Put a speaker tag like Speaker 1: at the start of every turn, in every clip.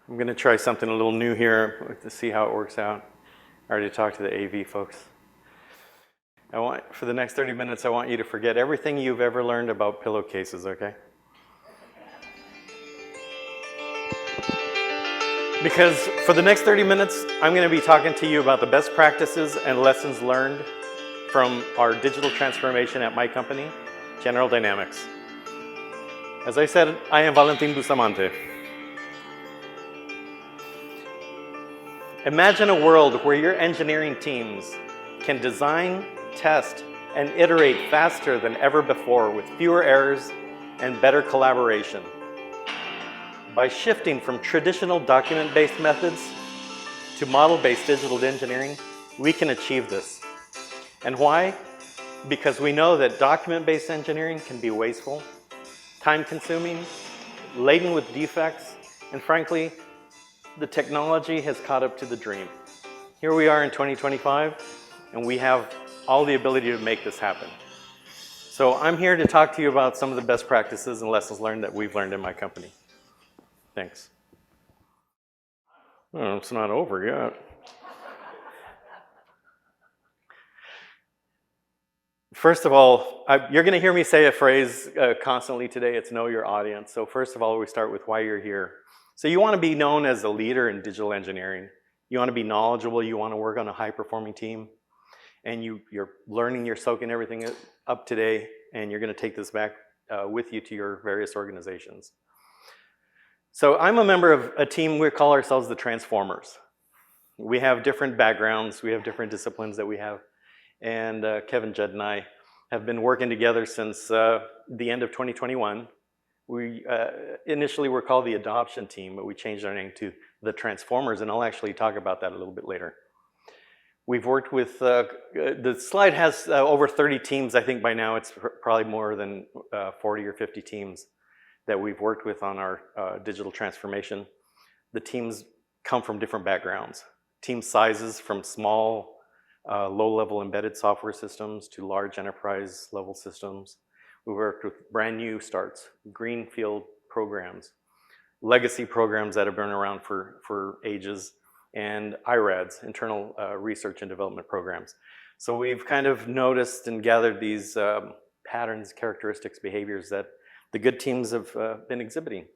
Speaker 1: I'm going to try something a little new here to see how it works out. I already talked to the AV folks. For the next 30 minutes, I want you to forget everything you've ever learned about pillowcases, okay? Because for the next 30 minutes, I'm going to be talking to you about the best practices and lessons learned from our digital transformation at my company, General Dynamics. As I said, I am Valentin Bustamante. Imagine a world where your engineering teams can design, test, and iterate faster than ever before with fewer errors and better collaboration. By shifting from traditional document-based methods to model-based digital engineering, we can achieve this. And why? Because we know that document-based engineering can be wasteful, time-consuming, laden with defects, and frankly, the technology has caught up to the dream. Here we are in 2025, and we have all the ability to make this happen. So I'm here to talk to you about some of the best practices and lessons learned that we've learned in my company. Thanks. Oh, it's not over yet. First of all, you're going to hear me say a phrase constantly today. It's know your audience. So first of all, we start with why you're here. So you want to be known as a leader in digital engineering. You want to be knowledgeable. You want to work on a high-performing team. And you're learning, you're soaking everything up today, and you're going to take this back with you to your various organizations. So I'm a member of a team, we call ourselves the Transformers. We have different backgrounds, we have different disciplines that we have. And Kevin, Judd, and I have been working together since the end of 2021. We initially were called the Adoption Team, but we changed our name to the Transformers, and I'll actually talk about that a little bit later. We've worked with, the slide has over 30 teams. I think by now it's probably more than 40 or 50 teams that we've worked with on our digital transformation. The teams come from different backgrounds. Team sizes from small, low-level embedded software systems to large enterprise-level systems. We worked with brand new starts, greenfield programs, legacy programs that have been around for ages, and IRADs, internal research and development programs. So we've kind of noticed and gathered these patterns, characteristics, behaviors that the good teams have been exhibiting.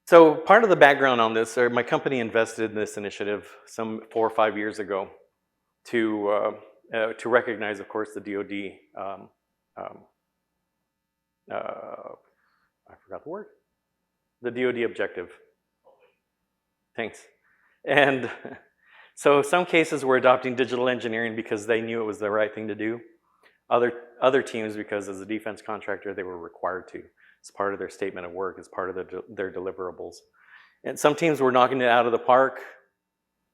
Speaker 1: So part of the background on this, my company invested in this initiative some 4 or 5 years ago to recognize, of course, the DoD, I forgot the word, the DoD objective. Thanks. And so some cases were adopting digital engineering because they knew it was the right thing to do. Other teams, because as a defense contractor, they were required to. It's part of their statement of work, it's part of their deliverables. And some teams were knocking it out of the park,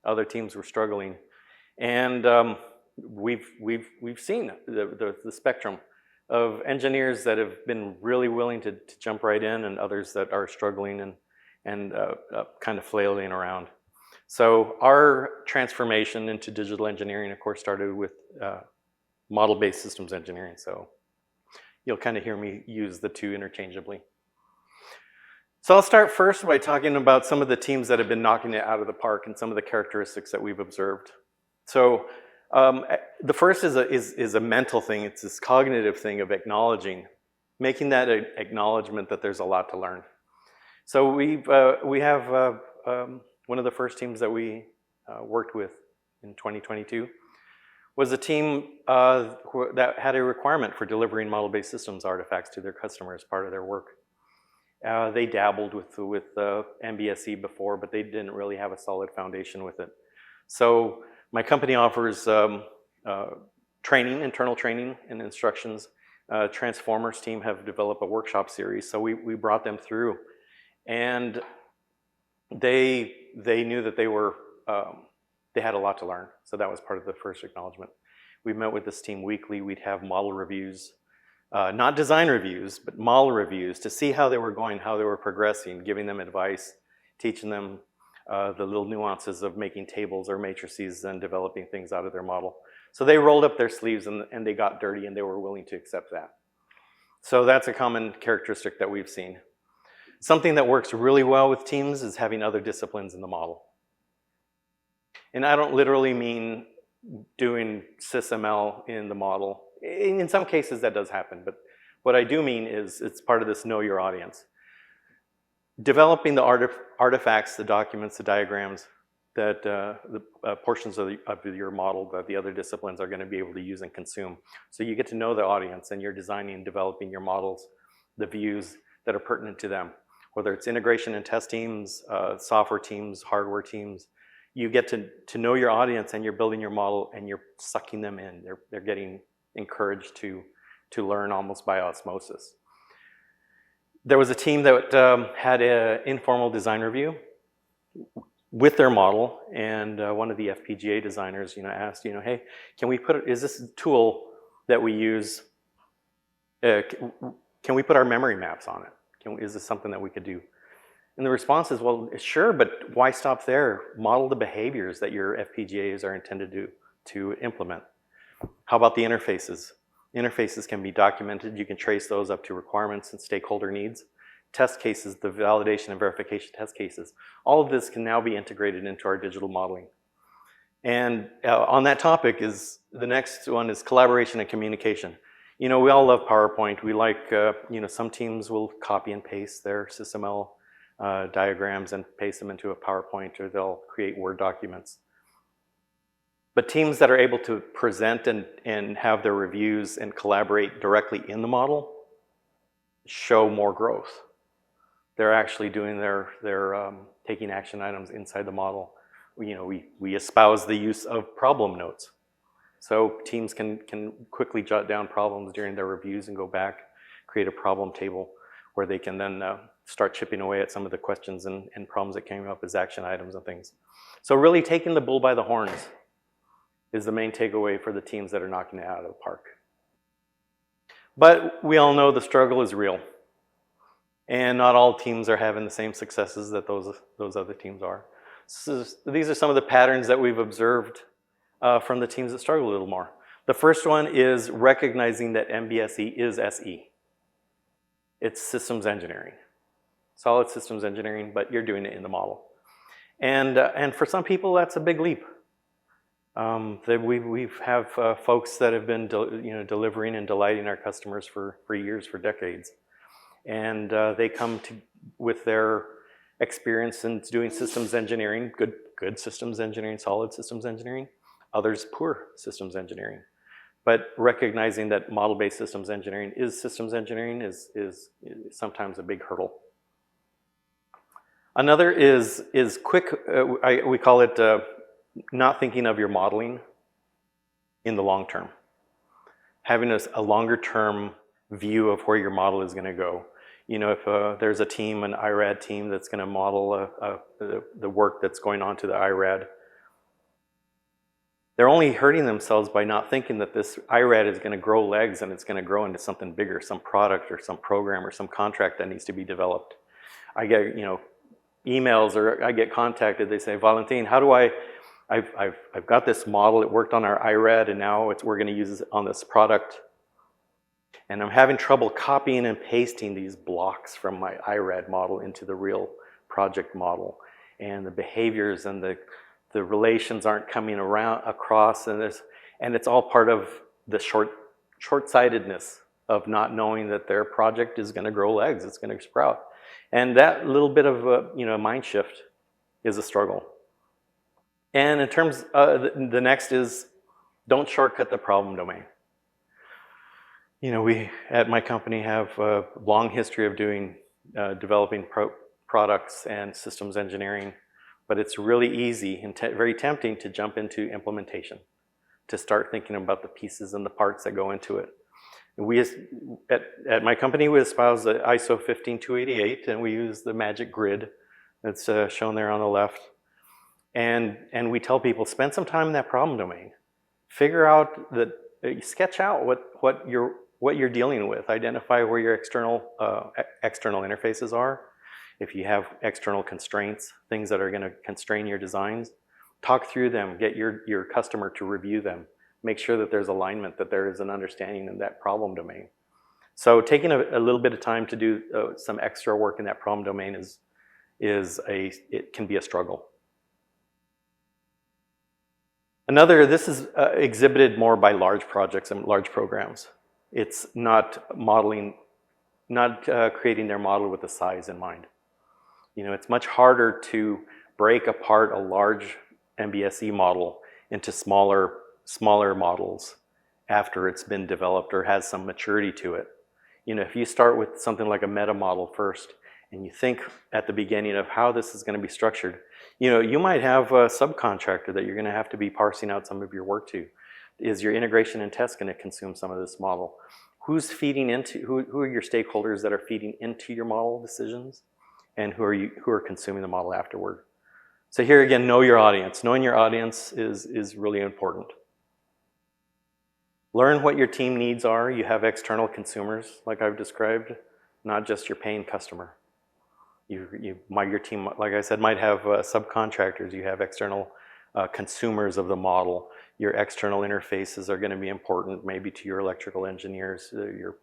Speaker 1: other teams were struggling. And we've seen the spectrum of engineers that have been really willing to jump right in, and others that are struggling and kind of flailing around. So our transformation into digital engineering, of course, started with model-based systems engineering. So you'll kind of hear me use the two interchangeably. So I'll start first by talking about some of the teams that have been knocking it out of the park and some of the characteristics that we've observed. So the first is a mental thing. It's this cognitive thing of acknowledging, making that acknowledgement that there's a lot to learn. So we have one of the first teams that we worked with in 2022 was a team that had a requirement for delivering model-based systems artifacts to their customers as part of their work. They dabbled with MBSE before, but they didn't really have a solid foundation with it. So my company offers training, internal training and instructions. Transformers team have developed a workshop series, so we brought them through. And they knew that they had a lot to learn. So that was part of the first acknowledgement. We met with this team weekly. We'd have model reviews, not design reviews, but model reviews to see how they were going, how they were progressing, giving them advice, teaching them the little nuances of making tables or matrices and developing things out of their model. So they rolled up their sleeves and they got dirty, and they were willing to accept that. So that's a common characteristic that we've seen. Something that works really well with teams is having other disciplines in the model. And I don't literally mean doing SysML in the model. In some cases that does happen, but what I do mean is it's part of this know your audience. Developing the artifacts, the documents, the diagrams that the portions of your model that the other disciplines are going to be able to use and consume. So you get to know the audience and you're designing and developing your models, the views that are pertinent to them. Whether it's integration and test teams, software teams, hardware teams, you get to know your audience and you're building your model and you're sucking them in. They're getting encouraged to learn almost by osmosis. There was a team that had an informal design review with their model, and one of the FPGA designers, asked, hey, can we is this a tool that we use? Can we put our memory maps on it? Is this something that we could do? And the response is, well, sure, but why stop there? Model the behaviors that your FPGAs are intended to implement. How about the interfaces? Interfaces can be documented. You can trace those up to requirements and stakeholder needs. Test cases, the validation and verification test cases. All of this can now be integrated into our digital modeling. And on that topic is, the next one is collaboration and communication. We all love PowerPoint. We like, some teams will copy and paste their SysML diagrams and paste them into a PowerPoint, or they'll create Word documents. But teams that are able to present and have their reviews and collaborate directly in the model show more growth. They're actually doing their taking action items inside the model. We espouse the use of problem notes. So teams can quickly jot down problems during their reviews and go back, create a problem table where they can then start chipping away at some of the questions and problems that came up as action items and things. So really taking the bull by the horns is the main takeaway for the teams that are knocking it out of the park. But we all know the struggle is real. And not all teams are having the same successes that those other teams are. So these are some of the patterns that we've observed from the teams that struggle a little more. The first one is recognizing that MBSE is SE. It's systems engineering. Solid systems engineering, but you're doing it in the model. And for some people, that's a big leap. We have folks that have been delivering and delighting our customers for years, for decades. And they come with their experience in doing systems engineering, good systems engineering, solid systems engineering, others poor systems engineering. But recognizing that model-based systems engineering is systems engineering is sometimes a big hurdle. Another is quick, we call it not thinking of your modeling in the long term. Having a longer term view of where your model is going to go. If there's a team, an IRAD team that's going to model the work that's going on to the IRAD, they're only hurting themselves by not thinking that this IRAD is going to grow legs and it's going to grow into something bigger, some product or some program or some contract that needs to be developed. I get emails, or I get contacted. They say, Valentin, how do I've got this model. It worked on our IRAD, and now we're going to use it on this product. And I'm having trouble copying and pasting these blocks from my IRAD model into the real project model. And the behaviors and the relations aren't coming across, and it's all part of the short-sightedness of not knowing that their project is going to grow legs, it's going to sprout. And that little bit of a mind shift is a struggle. And in terms, the next is, don't shortcut the problem domain. We at my company have a long history of developing products and systems engineering, but it's really easy and very tempting to jump into implementation, to start thinking about the pieces and the parts that go into it. And we, at my company, we espouse the ISO 15288, and we use the magic grid that's shown there on the left. And we tell people, spend some time in that problem domain. Figure out sketch out what you're dealing with. Identify where your external interfaces are. If you have external constraints, things that are going to constrain your designs, talk through them. Get your customer to review them. Make sure that there's alignment, that there is an understanding in that problem domain. So taking a little bit of time to do some extra work in that problem domain it can be a struggle. This is exhibited more by large projects and large programs. It's not modeling, not creating their model with the size in mind. You know, it's much harder to break apart a large MBSE model into smaller models after it's been developed or has some maturity to it. You know, if you start with something like a meta model first, and you think at the beginning of how this is going to be structured, you know, you might have a subcontractor that you're going to have to be parsing out some of your work to. Is your integration and test going to consume some of this model? Who's feeding into, who are your stakeholders that are feeding into your model decisions? And who are consuming the model afterward? So here again, know your audience. Knowing your audience is really important. Learn what your team needs are. You have external consumers, like I've described, not just your paying customer. Your team, like I said, might have subcontractors. You have external consumers of the model. Your external interfaces are going to be important, maybe to your electrical engineers. Your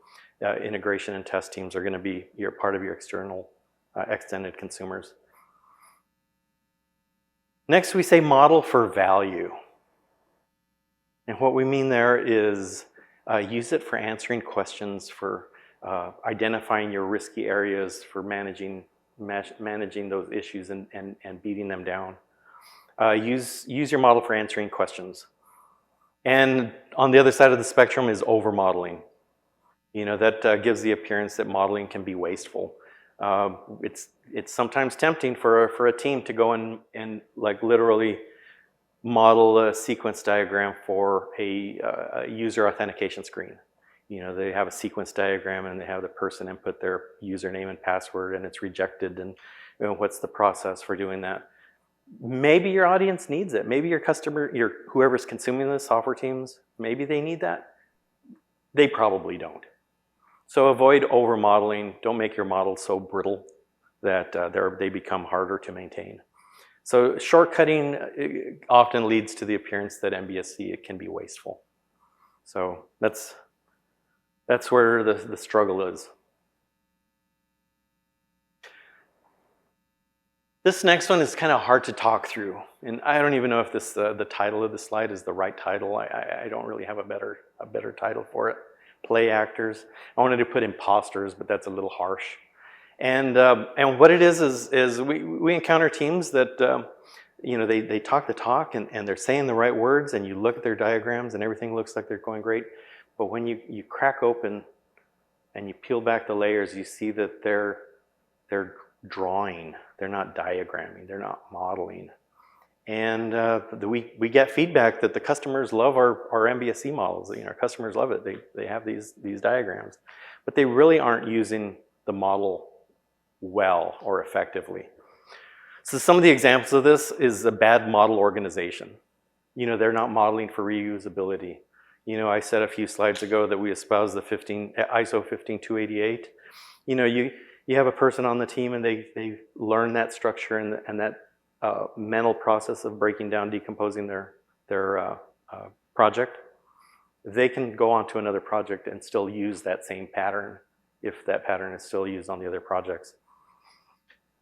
Speaker 1: integration and test teams are going to be part of your external extended consumers. Next, we say model for value. And what we mean there is use it for answering questions, for identifying your risky areas, for managing those issues and beating them down. Use your model for answering questions. And on the other side of the spectrum is over modeling. You know, that gives the appearance that modeling can be wasteful. It's sometimes tempting for a team to go and like literally model a sequence diagram for a user authentication screen. You know, they have a sequence diagram and they have the person input their username and password and it's rejected, and you know, what's the process for doing that? Maybe your audience needs it. Maybe your customer, whoever's consuming the software teams, maybe they need that. They probably don't. So avoid over modeling. Don't make your models so brittle that they become harder to maintain. So shortcutting often leads to the appearance that MBSE can be wasteful. So that's where the struggle is. This next one is kind of hard to talk through, and I don't even know if this the title of the slide is the right title. I don't really have a better title for it. Play actors. I wanted to put imposters, but that's a little harsh. And what it is we encounter teams that you know, they talk the talk and they're saying the right words, and you look at their diagrams and everything looks like they're going great. But when you crack open and you peel back the layers, you see that they're drawing. They're not diagramming. They're not modeling. And we get feedback that the customers love our MBSE models. You know, our customers love it. They have these diagrams, but they really aren't using the model well or effectively. So some of the examples of this is a bad model organization. You know, they're not modeling for reusability. You know, I said a few slides ago that we espouse the ISO 15288. You know, you have a person on the team and they learn that structure and that mental process of breaking down, decomposing their project. They can go on to another project and still use that same pattern if that pattern is still used on the other projects.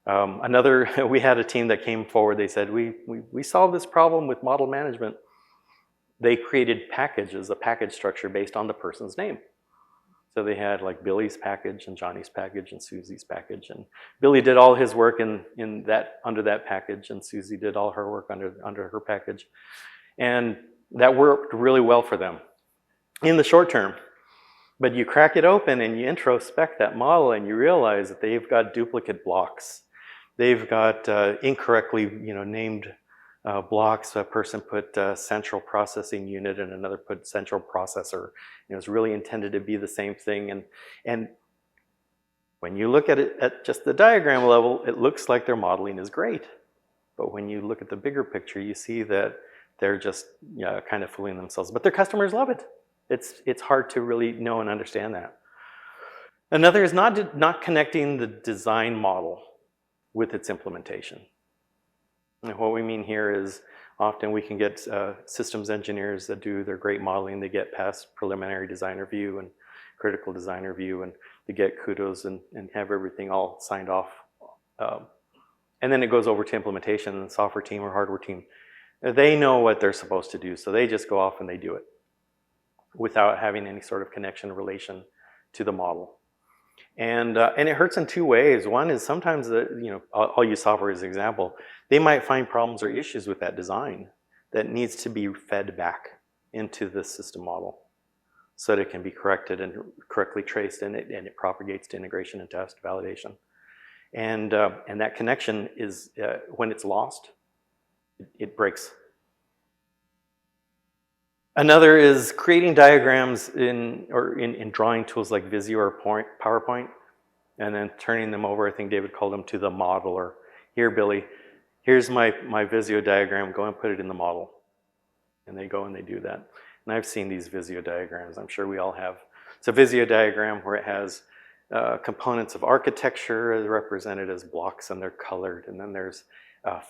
Speaker 1: We had a team that came forward. They said, we solved this problem with model management. They created packages, a package structure based on the person's name. So they had like Billy's package and Johnny's package and Susie's package. And Billy did all his work under that package, and Susie did all her work under her package. And that worked really well for them in the short term. But you crack it open and you introspect that model and you realize that they've got duplicate blocks. They've got incorrectly, you know, named blocks. A person put central processing unit and another put central processor. You know, it's really intended to be the same thing. And when you look at it at just the diagram level, it looks like their modeling is great. But when you look at the bigger picture, you see that they're just kind of fooling themselves. But their customers love it. It's hard to really know and understand that. Another is not connecting the design model with its implementation. And what we mean here is often we can get systems engineers that do their great modeling. They get past preliminary design review critical design review and to get kudos and have everything all signed off. And then it goes over to implementation, and the software team or hardware team, they know what they're supposed to do, so they just go off and they do it without having any sort of connection or relation to the model. And it hurts in two ways. One is sometimes, I'll use software as an example, they might find problems or issues with that design that needs to be fed back into the system model so that it can be corrected and correctly traced, and it propagates to integration and test validation. And that connection is, when it's lost, it breaks. Another is creating diagrams in drawing tools like Visio or PowerPoint, and then turning them over. I think David called them to the modeler. Here, Billy, here's my Visio diagram. Go and put it in the model. And they go and they do that. And I've seen these Visio diagrams. I'm sure we all have. It's a Visio diagram where it has components of architecture represented as blocks, and they're colored. And then there's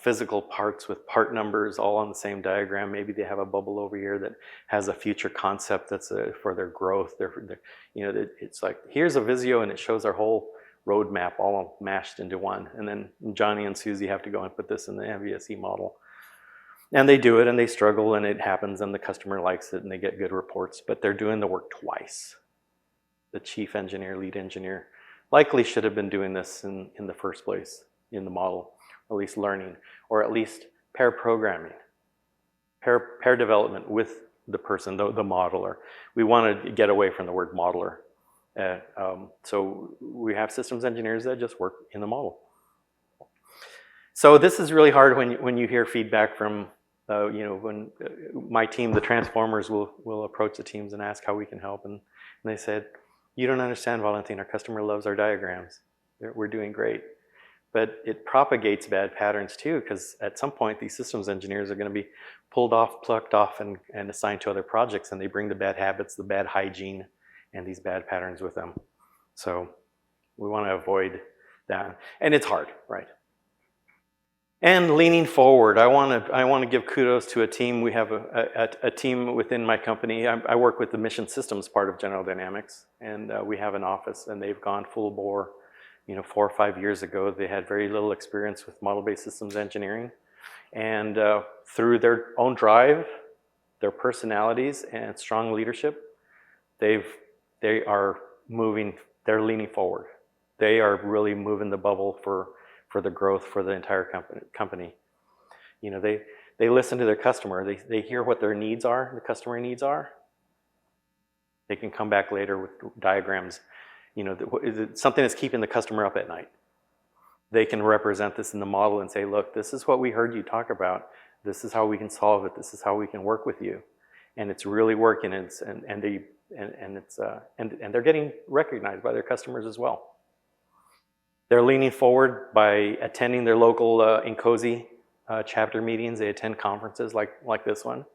Speaker 1: physical parts with part numbers all on the same diagram. Maybe they have a bubble over here that has a future concept that's for their growth. It's like, here's a Visio, and it shows our whole roadmap all mashed into one. And then Johnny and Susie have to go and put this in the MVSE model. And they do it, and they struggle, and it happens, and the customer likes it, and they get good reports, but they're doing the work twice. The chief engineer, lead engineer, likely should have been doing this in the first place, in the model, at least learning, or at least pair programming, pair development with the person, the modeler. We want to get away from the word modeler. So we have systems engineers that just work in the model. So this is really hard when you hear feedback from, when my team, the transformers, will approach the teams and ask how we can help. And they said, you don't understand, Valentin, our customer loves our diagrams. We're doing great. But it propagates bad patterns too, because at some point these systems engineers are going to be pulled off, plucked off, and assigned to other projects, and they bring the bad habits, the bad hygiene, and these bad patterns with them. So we want to avoid that. And it's hard, right? And leaning forward, I want to give kudos to a team. We have a team within my company. I work with the mission systems part of General Dynamics, and we have an office, and they've gone full bore. 4 or 5 years ago, they had very little experience with model-based systems engineering, and through their own drive, their personalities, and strong leadership, they are moving. They're leaning forward. They are really moving the bubble for the growth for the entire company. They listen to their customer. They hear what their needs are, the customer needs are. They can come back later with diagrams. Something that's keeping the customer up at night. They can represent this in the model and say, look, this is what we heard you talk about. This is how we can solve it. This is how we can work with you. And it's really working, and they're getting recognized by their customers as well. They're leaning forward by attending their local INCOSE chapter meetings. They attend conferences like this one.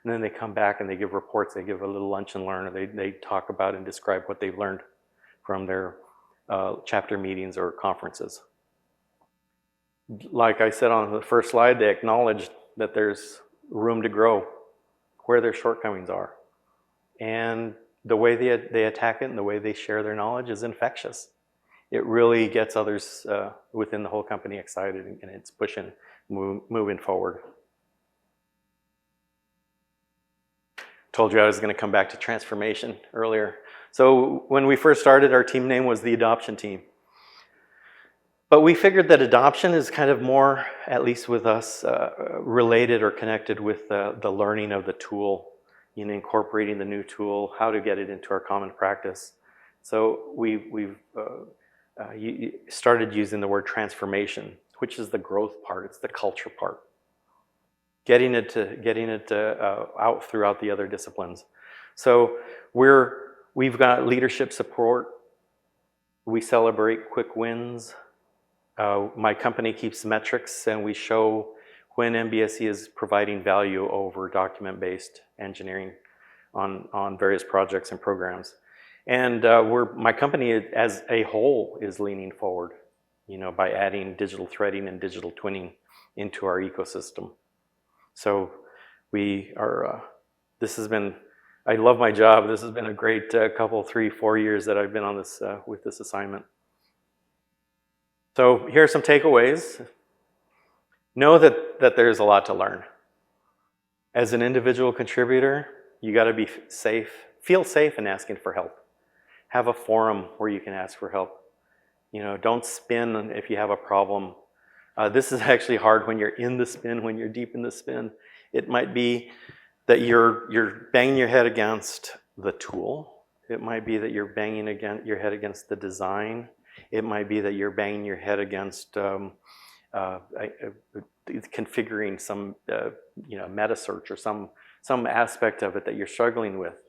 Speaker 1: And then they come back and they give reports. They give a little lunch and learn, or they talk about and describe what they've learned from their chapter meetings or conferences. Like I said on the first slide, they acknowledge that there's room to grow, where their shortcomings are. And the way they attack it and the way they share their knowledge is infectious. It really gets others within the whole company excited, and it's pushing, moving forward. Told you I was going to come back to transformation earlier. So when we first started, our team name was the adoption team. But we figured that adoption is kind of more, at least with us, related or connected with the learning of the tool, incorporating the new tool, how to get it into our common practice. So we've started using the word transformation, which is the growth part. It's the culture part. Getting it out throughout the other disciplines. So we've got leadership support. We celebrate quick wins. My company keeps metrics, and we show when MBSE is providing value over document-based engineering on various projects and programs. And my company as a whole is leaning forward, by adding digital threading and digital twinning into our ecosystem. So we are, this has been I love my job. This has been a great couple, 3, 4 years that I've been on this with this assignment. So here are some takeaways. Know that there's a lot to learn. As an individual contributor, you got to be safe. Feel safe in asking for help. Have a forum where you can ask for help. You know, don't spin if you have a problem. This is actually hard when you're in the spin, when you're deep in the spin. It might be that you're banging your head against the tool. It might be that you're banging your head against the design. It might be that you're banging your head against configuring some meta search or some aspect of it that you're struggling with.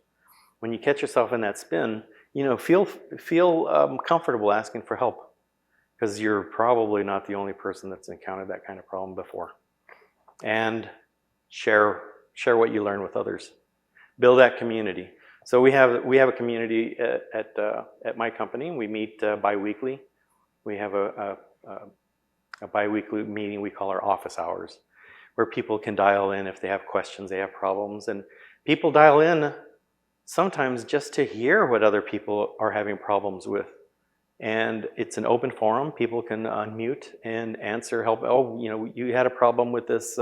Speaker 1: When you catch yourself in that spin, feel comfortable asking for help, because you're probably not the only person that's encountered that kind of problem before. And share what you learn with others. Build that community. So we have a community at my company. We meet bi-weekly. We have a bi-weekly meeting we call our office hours, where people can dial in if they have questions, they have problems. And people dial in sometimes just to hear what other people are having problems with. And it's an open forum. People can unmute and answer, help. Oh, you had a problem with this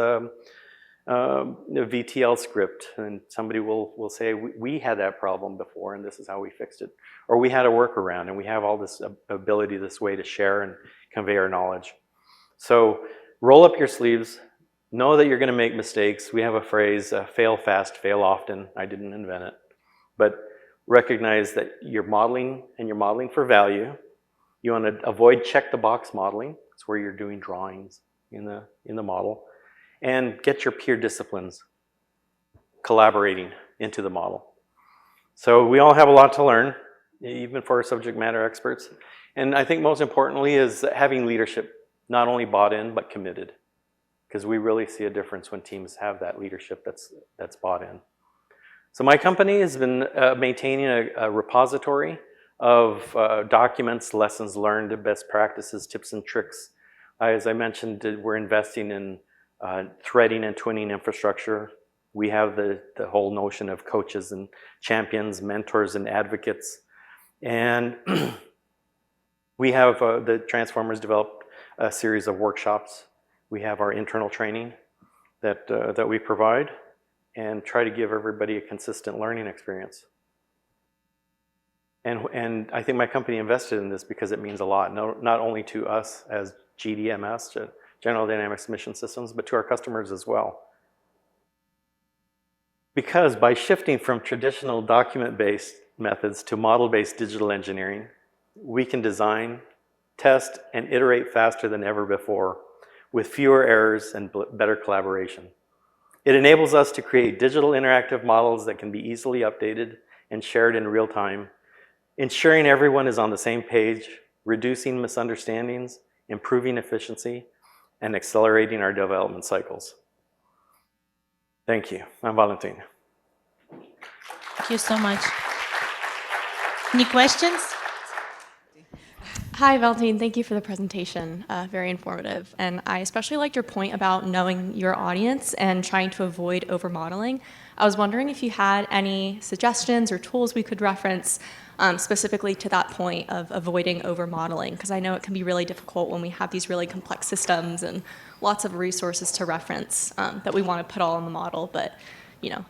Speaker 1: VTL script, and somebody will say, we had that problem before and this is how we fixed it. Or we had a workaround, and we have all this ability this way to share and convey our knowledge. So roll up your sleeves, know that you're going to make mistakes. We have a phrase, fail fast, fail often. I didn't invent it. But recognize that you're modeling, and you're modeling for value. You want to avoid check the box modeling. It's where you're doing drawings in the model. And get your peer disciplines collaborating into the model. So we all have a lot to learn, even for our subject matter experts. And I think most importantly is having leadership, not only bought in, but committed. Because we really see a difference when teams have that leadership that's bought in. So my company has been maintaining a repository of documents, lessons learned, best practices, tips and tricks. As I mentioned, we're investing in threading and twinning infrastructure. We have the whole notion of coaches and champions, mentors and advocates. And we have the Transformers developed a series of workshops. We have our internal training that we provide and try to give everybody a consistent learning experience. And I think my company invested in this because it means a lot, not only to us as GDMS, General Dynamics Mission Systems, but to our customers as well. Because by shifting from traditional document-based methods to model-based digital engineering, we can design, test, and iterate faster than ever before with fewer errors and better collaboration. It enables us to create digital interactive models that can be easily updated and shared in real time, ensuring everyone is on the same page, reducing misunderstandings, improving efficiency, and accelerating our development cycles. Thank you. I'm Valentin.
Speaker 2: Thank you so much. Any questions?
Speaker 3: Hi, Valentin. Thank you for the presentation. Very informative. And I especially liked your point about knowing your audience and trying to avoid over-modeling. I was wondering if you had any suggestions or tools we could reference specifically to that point of avoiding over-modeling, because I know it can be really difficult when we have these really complex systems and lots of resources to reference that we want to put all in the model, but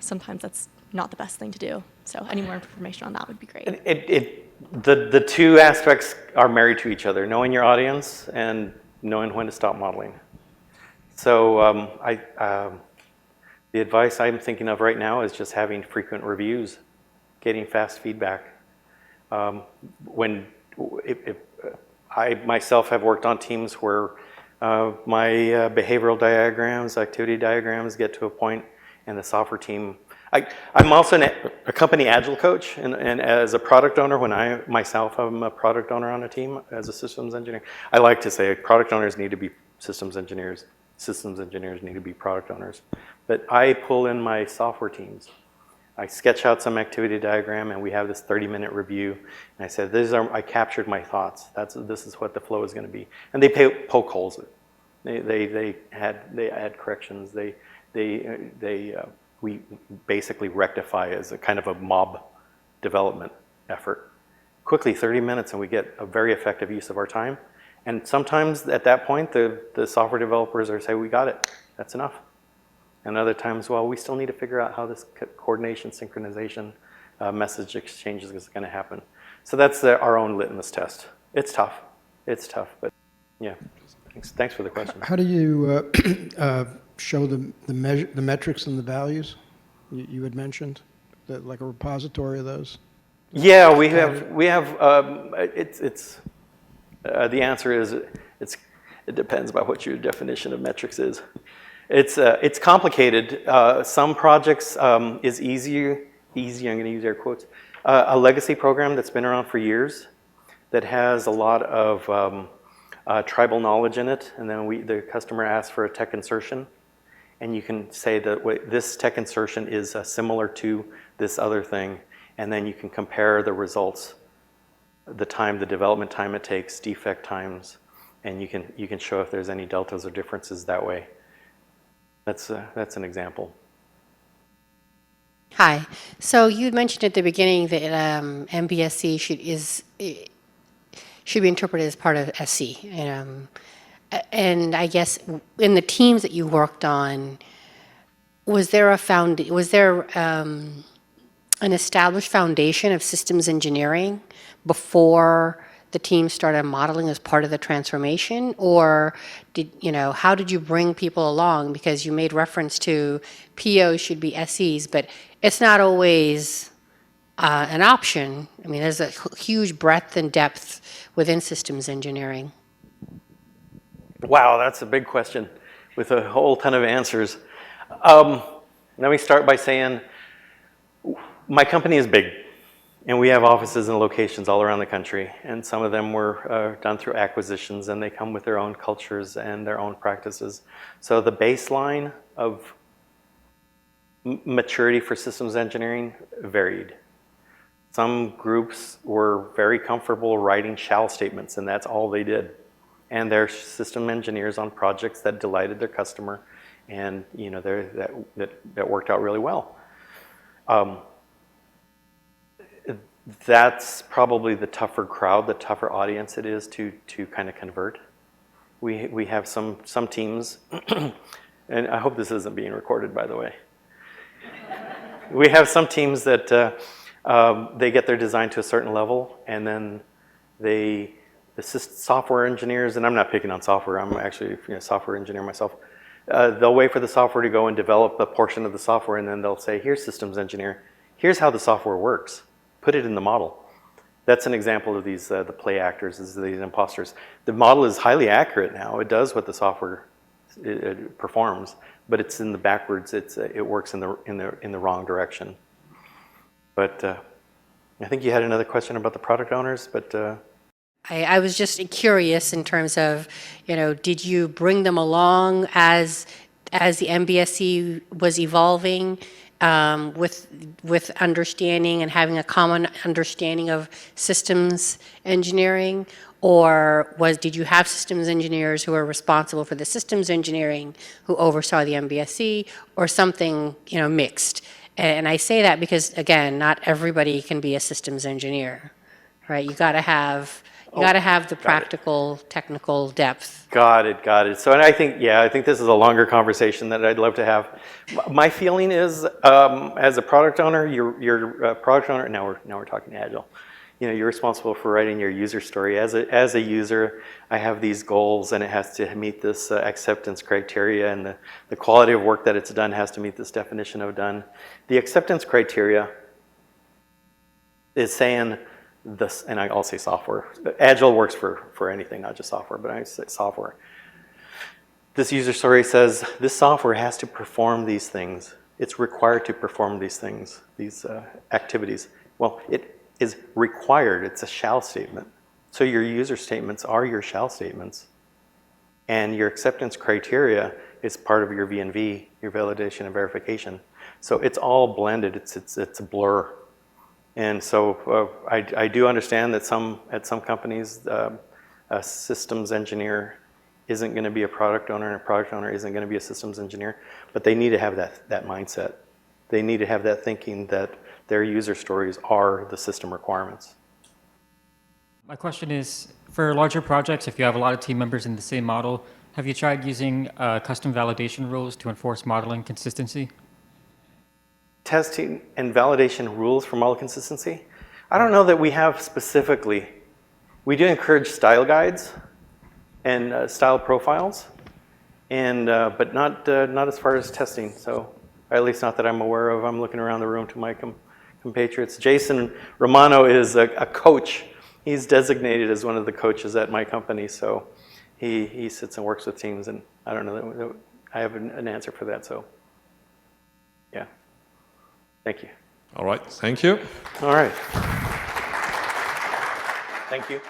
Speaker 3: sometimes that's not the best thing to do. So any more information on that would be great.
Speaker 1: The two aspects are married to each other, knowing your audience and knowing when to stop modeling. So the advice I'm thinking of right now is just having frequent reviews, getting fast feedback. If I myself have worked on teams where my behavioral diagrams, activity diagrams get to a point, and the software team. I'm also a company agile coach, and as a product owner, when I myself am a product owner on a team as a systems engineer, I like to say product owners need to be systems engineers need to be product owners. But I pull in my software teams. I sketch out some activity diagram, and we have this 30-minute review. And I said, I captured my thoughts. This is what the flow is going to be. And they poke holes. They add corrections. They we basically rectify as a kind of a mob development effort. Quickly, 30 minutes, and we get a very effective use of our time. And sometimes at that point, the software developers are say, we got it, that's enough. And other times, well, we still need to figure out how this coordination, synchronization, message exchanges is going to happen. So that's our own litmus test. It's tough. It's tough, but yeah. Thanks for the question.
Speaker 4: How do you show the metrics and the values you had mentioned, like a repository of those?
Speaker 1: Yeah, we have. The answer is it depends about what your definition of metrics is. It's complicated. Some projects is easy. I'm going to use air quotes. A legacy program that's been around for years, that has a lot of tribal knowledge in it, and then the customer asks for a tech insertion, and you can say that this tech insertion is similar to this other thing, and then you can compare the results, the development time it takes, defect times, and you can show if there's any deltas or differences that way. That's an example.
Speaker 5: Hi. So you mentioned at the beginning that MBSE should be interpreted as part of SC. And I guess in the teams that you worked on, was there an established foundation of systems engineering before the team started modeling as part of the transformation? Or how did you bring people along? Because you made reference to POs should be SEs, but it's not always an option. I mean, there's a huge breadth and depth within systems engineering.
Speaker 1: Wow, that's a big question with a whole ton of answers. Let me start by saying my company is big, and we have offices and locations all around the country, and some of them were done through acquisitions, and they come with their own cultures and their own practices. So the baseline of maturity for systems engineering varied. Some groups were very comfortable writing shall statements, and that's all they did. And they're system engineers on projects that delighted their customer, and that worked out really well. That's probably the tougher crowd, the tougher audience it is to kind of convert. We have some teams, and I hope this isn't being recorded, by the way. We have some teams that they get their design to a certain level, and then the software engineers, and I'm not picking on software, I'm actually a software engineer myself, they'll wait for the software to go and develop a portion of the software, and then they'll say, here's systems engineer, here's how the software works, put it in the model. That's an example of these, the play actors, these imposters. The model is highly accurate now, it does what the software it performs, but it's in the backwards, it works in the wrong direction. But I think you had another question about the product owners, but
Speaker 5: I was just curious in terms of, did you bring them along as the MBSE was evolving with understanding and having a common understanding of systems engineering? Or did you have systems engineers who were responsible for the systems engineering who oversaw the MBSE, or something, mixed? And I say that because, again, not everybody can be a systems engineer, right? You got to have the practical, technical depth. Got
Speaker 1: it. So, and I think this is a longer conversation that I'd love to have. My feeling is, as a product owner, you're a product owner. Now we're talking Agile. You're responsible for writing your user story. As a user, I have these goals, and it has to meet this acceptance criteria, and the quality of work that it's done has to meet this definition of done. The acceptance criteria is saying this, and I'll say software. Agile works for anything, not just software, but I say software. This user story says this software has to perform these things. It's required to perform these things, these activities. Well, it is required. It's a shall statement. So your user statements are your shall statements, and your acceptance criteria is part of your V&V, your validation and verification. So it's all blended. It's a blur. And so I do understand that at some companies, a systems engineer isn't going to be a product owner, and a product owner isn't going to be a systems engineer, but they need to have that mindset. they need to have that thinking that their user stories are the system requirements.
Speaker 6: My question is, for larger projects, if you have a lot of team members in the same model, have you tried using custom validation rules to enforce modeling consistency?
Speaker 1: Testing and validation rules for model consistency? I don't know that we have specifically. We do encourage style guides and style profiles, and but not as far as testing. So at least not that I'm aware of. I'm looking around the room to my compatriots. Jason Romano is a coach. He's designated as one of the coaches at my company, so he sits and works with teams, and I don't know, I have an answer for that, so yeah. Thank you.
Speaker 7: All right, thank you.
Speaker 1: All right. Thank you.